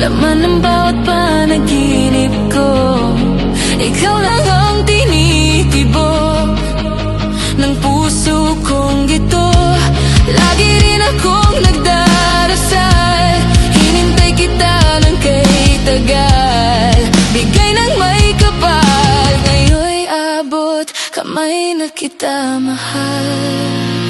laman ng bawat panaginip ko. Ikaw lang ang tinitibok ng puso kong ito. Lagi rin akong nagdarasal, hinintay kita ng kay tagal. Bigay ng may kapal, ngayon'y abot, kamay na kita mahal.